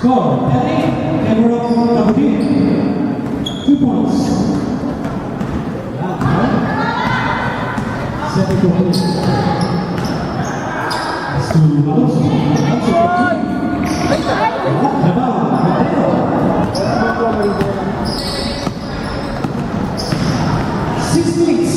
Score, Eric Cameron Kabudi, 2 points. Second point. To Alonso. Six minutes.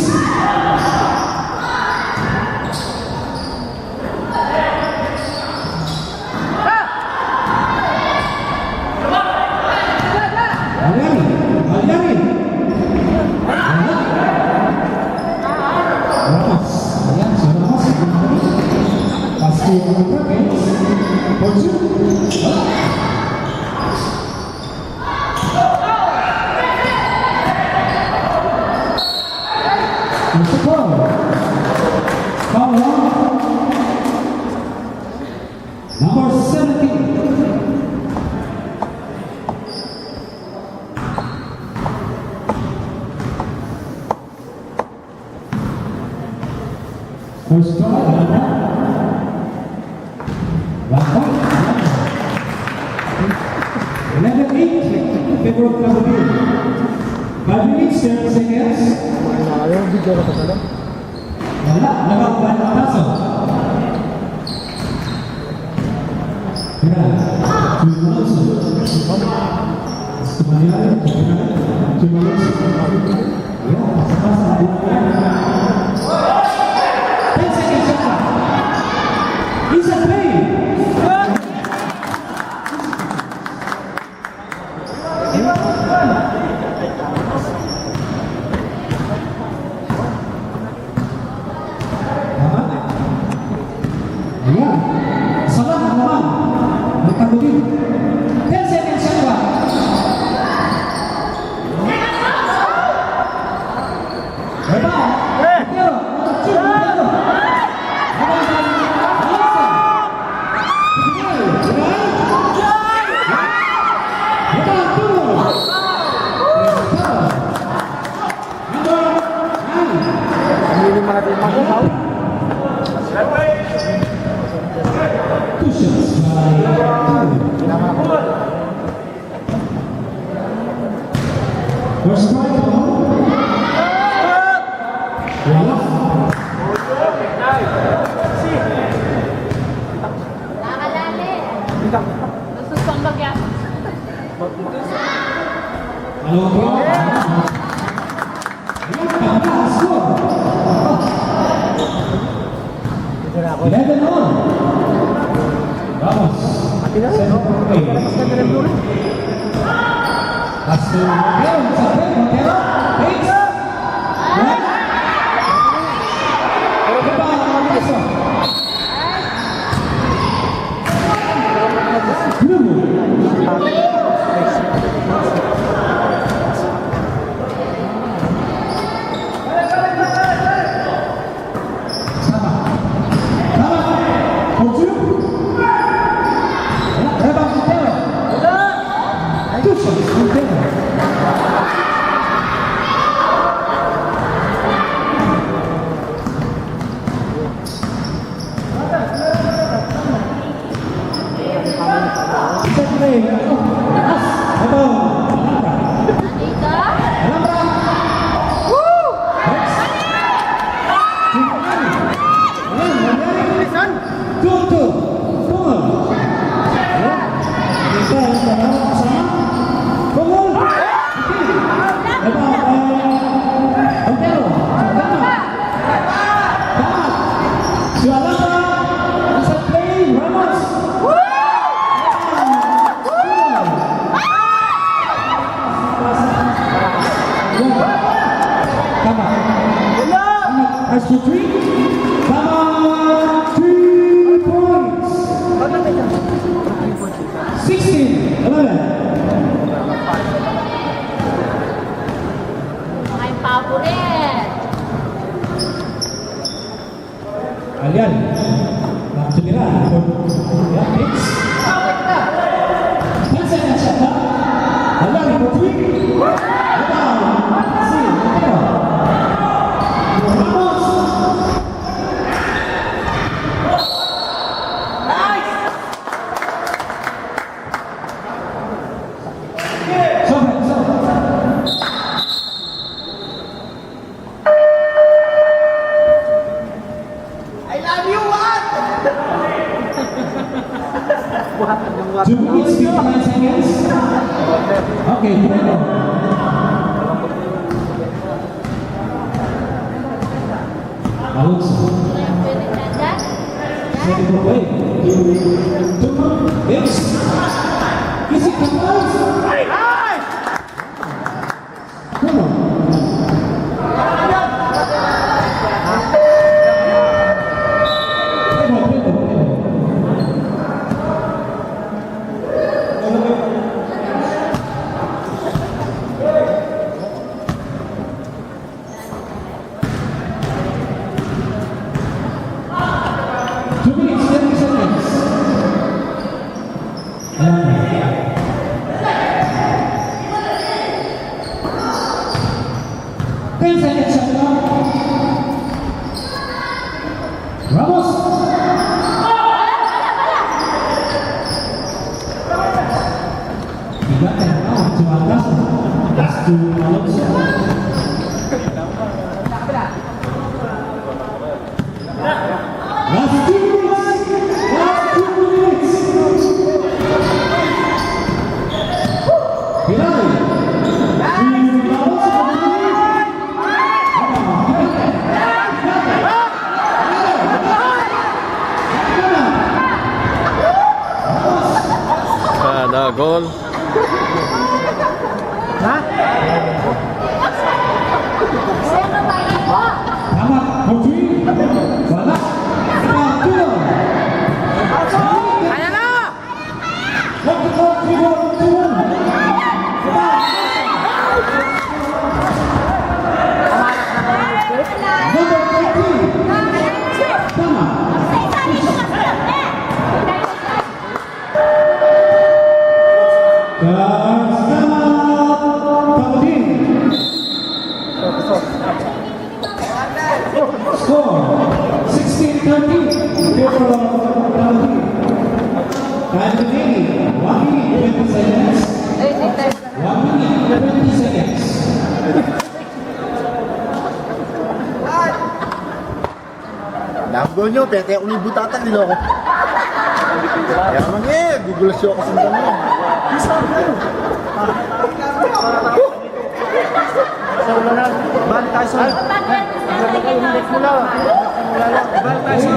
Number 17. First try, 1 point. 11-8 in favor of Kabudi. 5 minutes, 30 seconds. Wala, nakakuha ng ataso. Mira, Alonso. Semuanya, Alonso. Ya, pas-pasan. 10 seconds shot. It's a play. Ayan, salah naman. Kabudi. 10 seconds shot. First strike, Alian, Cemiran, ya, fix. Bisa nggak siapa? Alian, Putri. 2 minutes, 59 seconds. Okay, bueno. Alonso. Ready for play. 2 minutes. Is it close? Come on. Ramos. Tiga now to Alonso. That's to Alonso. Last 2 minutes. Last 2 minutes. Hilal. Ada gol. Tamat Putri. Wala. Betul. Ayan na! Waktu kau turun. Nomor 13. Tamat. Score 16-13 in favor of Kaldi. Time remaining 1 minute 20 seconds. 1 minute 20 seconds. Nabgo nyo, pete ako ni Butatan, niloko. Kaya naman gugulas yung ako sa dami. Isa ako na. Balik tayo sa... Balik tayo sa...